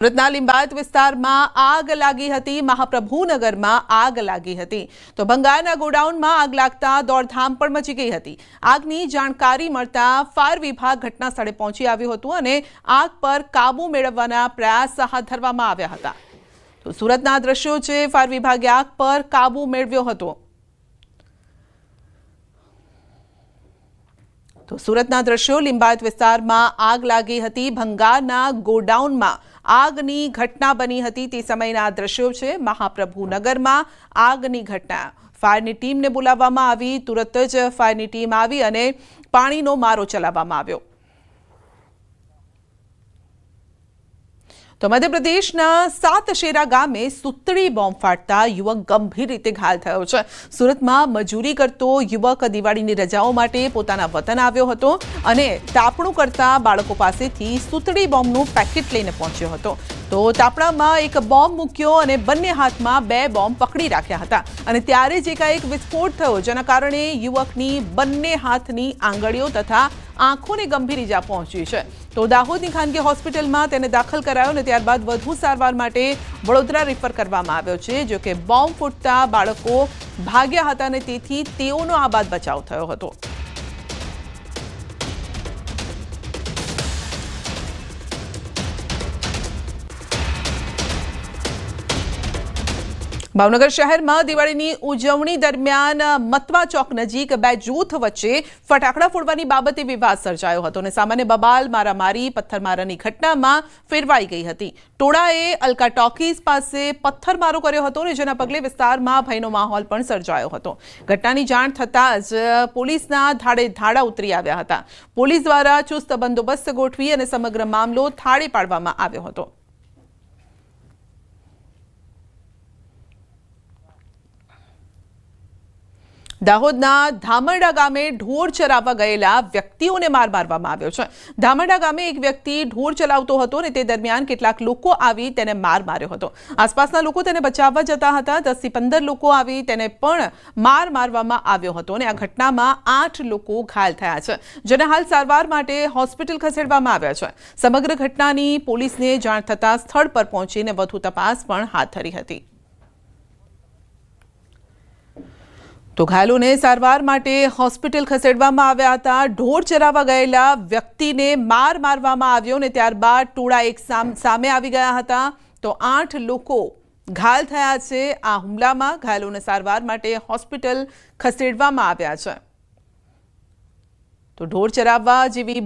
સુરતના લિંબાયત વિસ્તારમાં આગ લાગી હતી। મહાપ્રભુનગરમાં આગ લાગી હતી તો ભંગારના ગોડાઉનમાં આગ લાગતા દોડધામ પણ મચી ગઈ હતી। આગની જાણકારી મળતા ફાયર વિભાગ ઘટના સ્થળે પહોંચી આવ્યું હતું અને આગ પર કાબુ મેળવવાના પ્રયાસ હાથ ધરવામાં આવ્યા હતા। તો સુરતના દ્રશ્યો છે, ફાયર વિભાગે આગ પર કાબુ મેળવ્યો હતો। તો સુરતના દ્રશ્યો, લિંબાયત વિસ્તારમાં આગ લાગી હતી। ભંગારના ગોડાઉનમાં આગની ઘટના બની હતી તે સમયના દ્રશ્યો છે। મહાપ્રભુનગરમાં આગની ઘટના, ફાયરની ટીમને બોલાવવામાં આવી। તુરત જ ફાયરની ટીમ આવી અને પાણીનો મારો ચલાવવામાં આવ્યો। તો મધ્યપ્રદેશના સાતશેરા ગામે સુતળી બોમ્બ ફાટતા યુવક ગંભીર રીતે ઘાયલ થયો છે। સુરતમાં મજૂરી કરતો યુવક દિવાળીની રજાઓ માટે પોતાના વતન આવ્યો હતો અને તાપણું કરતા બાળકો પાસેથી સુતળી બોમ્બનું પેકેટ લઈને પહોંચ્યો હતો। તો તાપણામાં એક બોમ્બ મૂક્યો અને બંને હાથમાં બે બોમ્બ પકડી રાખ્યા હતા અને ત્યારે જ એકાએક વિસ્ફોટ થયો, જેના કારણે યુવકની બંને હાથની આંગળીઓ તથા આંખોને ગંભીર ઈજા પહોંચી છે। તો દાહોદની ખાનગી હોસ્પિટલમાં તેને દાખલ કરાયો અને ત્યારબાદ વધુ સારવાર માટે વડોદરા રેફર કરવામાં આવ્યો છે। જો કે બોમ્બ ફૂટતા બાળકો ભાગ્યા હતા અને તેથી તેઓનો આબાદ બચાવ થયો હતો। ભાવનગર શહેરમાં દિવાળીની ઉજવણી દરમિયાન મતવા ચોક નજીક બે જૂથ વચ્ચે ફટાકડા ફોડવાની બાબતે વિવાદ સર્જાયો હતો અને સામાન્ય બબાલ, મારામારી, પથ્થરમારાની ઘટનામાં ફેરવાઈ ગઈ હતી। ટોળાએ અલકા ટોકીઝ પાસે પથ્થરમારો કર્યો હતો અને જેના પગલે વિસ્તારમાં ભયનો માહોલ પણ સર્જાયો હતો। ઘટનાની જાણ થતાં જ પોલીસના ધાડે ધાડા ઉતરી આવ્યા હતા। પોલીસ દ્વારા ચુસ્ત બંદોબસ્ત ગોઠવી અને સમગ્ર મામલો થાળે પાડવામાં આવ્યો હતો। દાહોદના ધામરડા ગામે ઢોર ચરાવવા ગયેલા વ્યક્તિઓને માર મારવામાં આવ્યો છે। ધામરડા ગામે એક વ્યક્તિ ઢોર ચલાવતો હતો અને તે દરમિયાન કેટલાક લોકો આવી તેને માર માર્યો હતો। આસપાસના લોકો તેને બચાવવા જતા હતા। 10 થી 15 લોકો આવી તેને પણ માર મારવામાં આવ્યો હતો અને આ ઘટનામાં 8 લોકો ઘાયલ થયા છે, જેને હાલ સારવાર માટે હોસ્પિટલ ખસેડવામાં આવ્યા છે। સમગ્ર ઘટનાની પોલીસને જાણ થતાં સ્થળ પર પહોંચીને વધુ તપાસ પણ હાથ ધરી હતી। તો ઘાયલોને સારવાર માટે હોસ્પિટલ ખસેડવામાં આવ્યા હતા। ઢોર ચરાવવા ગયેલા વ્યક્તિને માર મારવામાં આવ્યો અને ત્યારબાદ ટોળા એક સામે આવી ગયા હતા। તો 8 લોકો ઘાયલ થયા છે। આ હુમલામાં ઘાયલોને સારવાર માટે હોસ્પિટલ ખસેડવામાં આવ્યા છે। તો ઢોર ચરાવવા જેવી